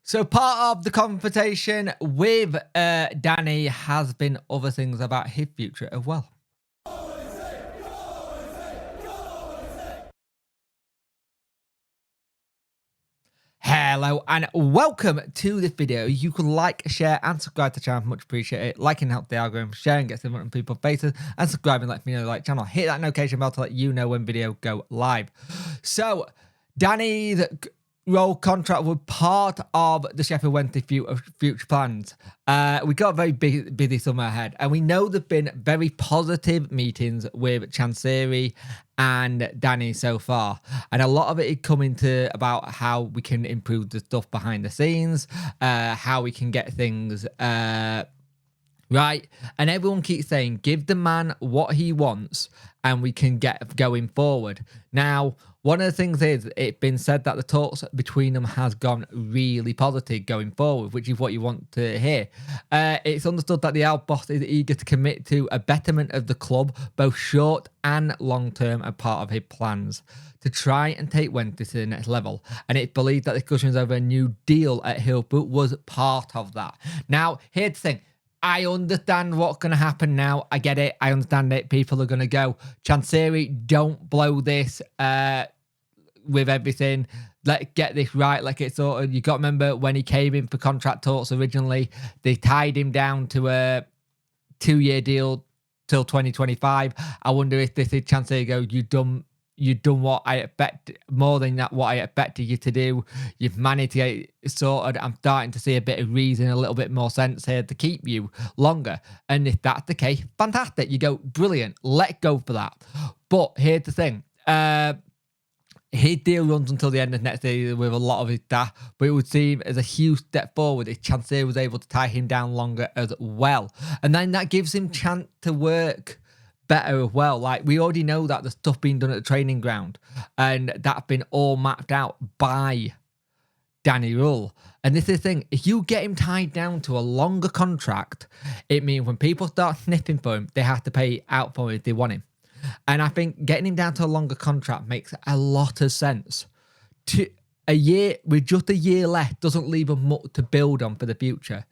So part of the confrontation with Danny has been other things about his future as well. Hello and welcome to this video. You can like, share and subscribe to the channel. Much appreciate it. Liking helps the algorithm, sharing gets in front of people's faces, and subscribing lets me know like channel. Hit that notification bell to let you know when video go live. So Danny's Rohl contract was part of the Sheffield Wednesday future plans. We got a very busy summer ahead, and we know there've been very positive meetings with Chansiri and Danny so far, and a lot of it is coming to about how we can improve the stuff behind the scenes, how we can get things right, and everyone keeps saying give the man what he wants and we can get going forward. Now, one of the things is it's been said that the talks between them has gone really positive going forward, which is what you want to hear. It's understood that the Al boss is eager to commit to a betterment of the club, both short and long term, as part of his plans to try and take Wednesday to the next level. And it's believed that discussions over a new deal at Hillbrook was part of that. Now, here's the thing. I understand what's going to happen now. I get it. I understand it. People are going to go, Chansiri, don't blow this with everything. Let's get this right. Like it's sort of, you got to remember when he came in for contract talks originally, they tied him down to a 2-year deal till 2025. I wonder if this is Chansiri go, you've done what I expect, more than that, what I expected you to do. You've managed to get it sorted. I'm starting to see a bit of reason, a little bit more sense here to keep you longer. And if that's the case, fantastic. You go, brilliant. Let's go for that. But here's the thing. His deal runs until the end of next year with a lot of his staff, but it would seem as a huge step forward if Chansiri was able to tie him down longer as well. And then that gives him chance to work better as well. Like, we already know that the stuff being done at the training ground, and that's been all mapped out by Danny Rohl. And this is the thing, if you get him tied down to a longer contract, it means when people start sniffing for him, they have to pay out for him if they want him. And I think getting him down to a longer contract makes a lot of sense. A year with just a year left doesn't leave us much to build on for the future.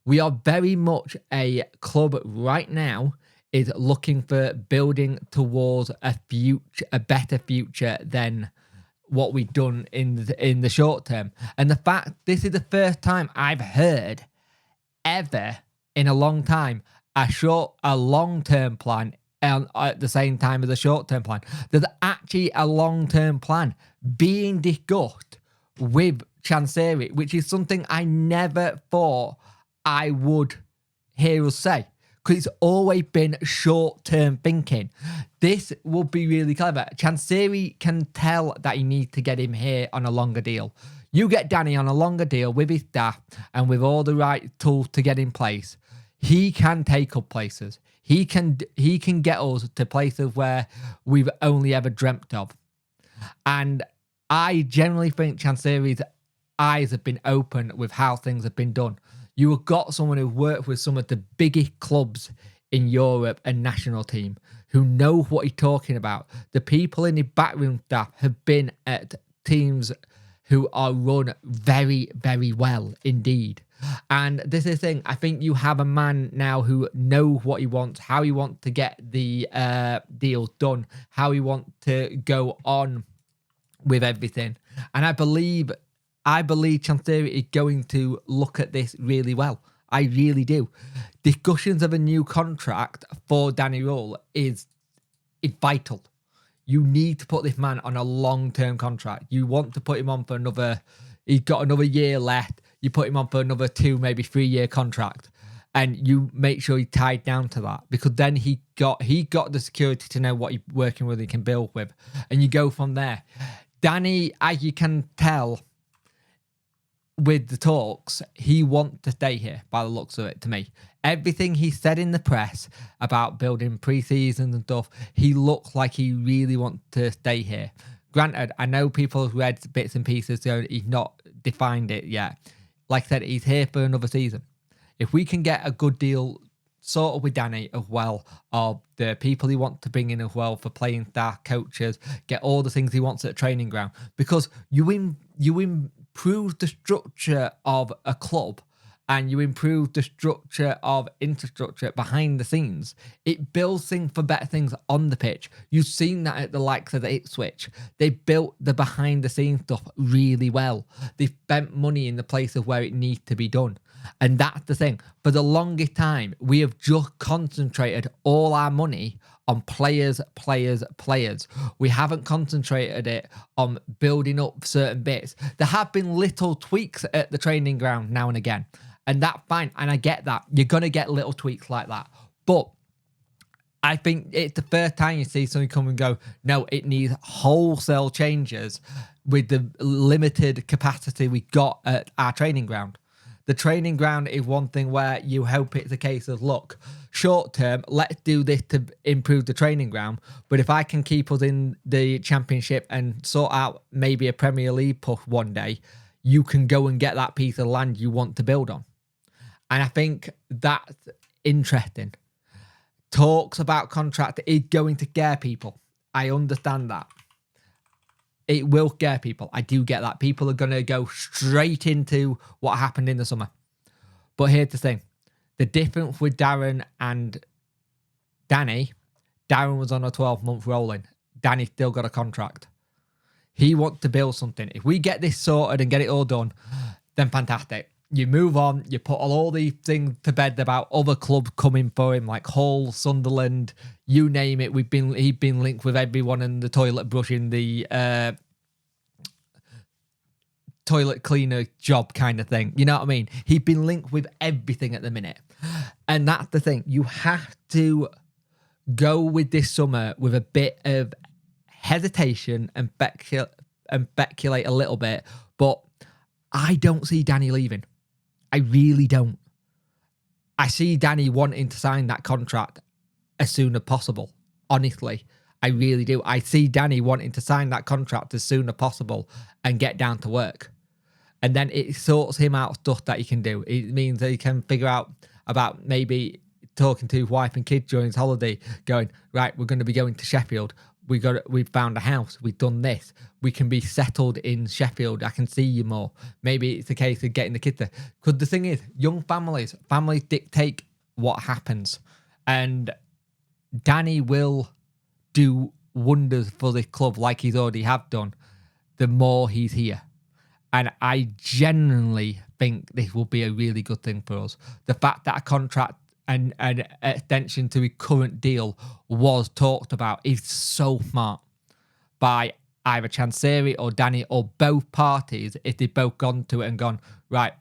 We are very much a club right now is looking for building towards a better future than what we've done in the short term. And the fact this is the first time I've heard ever in a long time a long-term plan at the same time as a short-term plan. There's actually a long-term plan being discussed with Chansiri, which is something I never thought I would hear us say, because it's always been short-term thinking. This will be really clever. Chansiri can tell that he needs to get him here on a longer deal. You get Danny on a longer deal with his staff and with all the right tools to get in place. He can take up places. He can get us to places where we've only ever dreamt of. And I generally think Chansiri's eyes have been open with how things have been done. You have got someone who worked with some of the biggest clubs in Europe and national team who know what he's talking about. The people in the backroom staff have been at teams who are run very, very well indeed. And this is the thing. I think you have a man now who knows what he wants, how he wants to get the deal done, how he wants to go on with everything. And I believe Chansiri is going to look at this really well. I really do. Discussions of a new contract for Danny Rohl is vital. You need to put this man on a long-term contract. You want to put him on for another... He's got another year left. You put him on for another 2, maybe 3-year contract. And you make sure he's tied down to that. Because then he got the security to know what he's working with, he can build with. And you go from there. Danny, as you can tell with the talks, he wants to stay here by the looks of it to me. Everything he said in the press about building pre-seasons and stuff, he looks like he really wants to stay here. Granted, I know people have read bits and pieces, so he's not defined it yet. Like I said, he's here for another season. If we can get a good deal sorted with Danny as well, of the people he wants to bring in as well for playing staff, coaches, get all the things he wants at a training ground, because you win improve the structure of a club and you improve the structure of infrastructure behind the scenes, it builds things for better things on the pitch. You've seen that at the likes of the Ipswich. They built the behind the scenes stuff really well. They've spent money in the places where it needs to be done. And that's the thing. For the longest time, we have just concentrated all our money on players. We haven't concentrated it on building up certain bits. There have been little tweaks at the training ground now and again. And that's fine. And I get that. You're going to get little tweaks like that. But I think it's the first time you see something come and go, no, it needs wholesale changes with the limited capacity we got at our training ground. The training ground is one thing where you hope it's a case of, look, short term, let's do this to improve the training ground. But if I can keep us in the Championship and sort out maybe a Premier League push one day, you can go and get that piece of land you want to build on. And I think that's interesting. Talks about contract is going to scare people. I understand that. It will scare people. I do get that. People are going to go straight into what happened in the summer. But here's the thing. The difference with Darren and Danny, Darren was on a 12-month rolling. Danny still got a contract. He wants to build something. If we get this sorted and get it all done, then fantastic. You move on. You put all these things to bed about other clubs coming for him, like Hull, Sunderland, you name it. He's been linked with everyone in the toilet brushing the toilet cleaner job kind of thing. You know what I mean? He's been linked with everything at the minute. And that's the thing. You have to go with this summer with a bit of hesitation and speculate a little bit. But I don't see Danny leaving. I really don't. I see Danny wanting to sign that contract as soon as possible. Honestly, I really do. I see Danny wanting to sign that contract as soon as possible and get down to work. And then it sorts him out stuff that he can do. It means that he can figure out about maybe talking to his wife and kids during his holiday, going, right, we're going to be going to Sheffield. We've found a house. We've done this. We can be settled in Sheffield. I can see you more. Maybe it's a case of getting the kids there. Because the thing is, young families dictate what happens. And Danny will do wonders for this club like he's already have done the more he's here. And I genuinely think this will be a really good thing for us. The fact that a contract and an extension to his current deal was talked about is so smart by either Chansiri or Danny or both parties. If they've both gone to it and gone, right,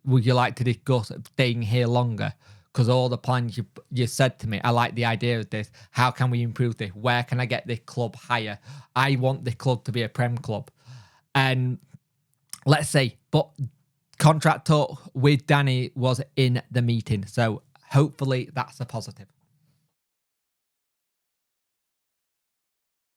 would you like to discuss staying here longer? Because all the plans you said to me, I like the idea of this. How can we improve this? Where can I get this club higher? I want this club to be a Prem club. And let's say, but contract talk with Danny was in the meeting. So hopefully that's a positive.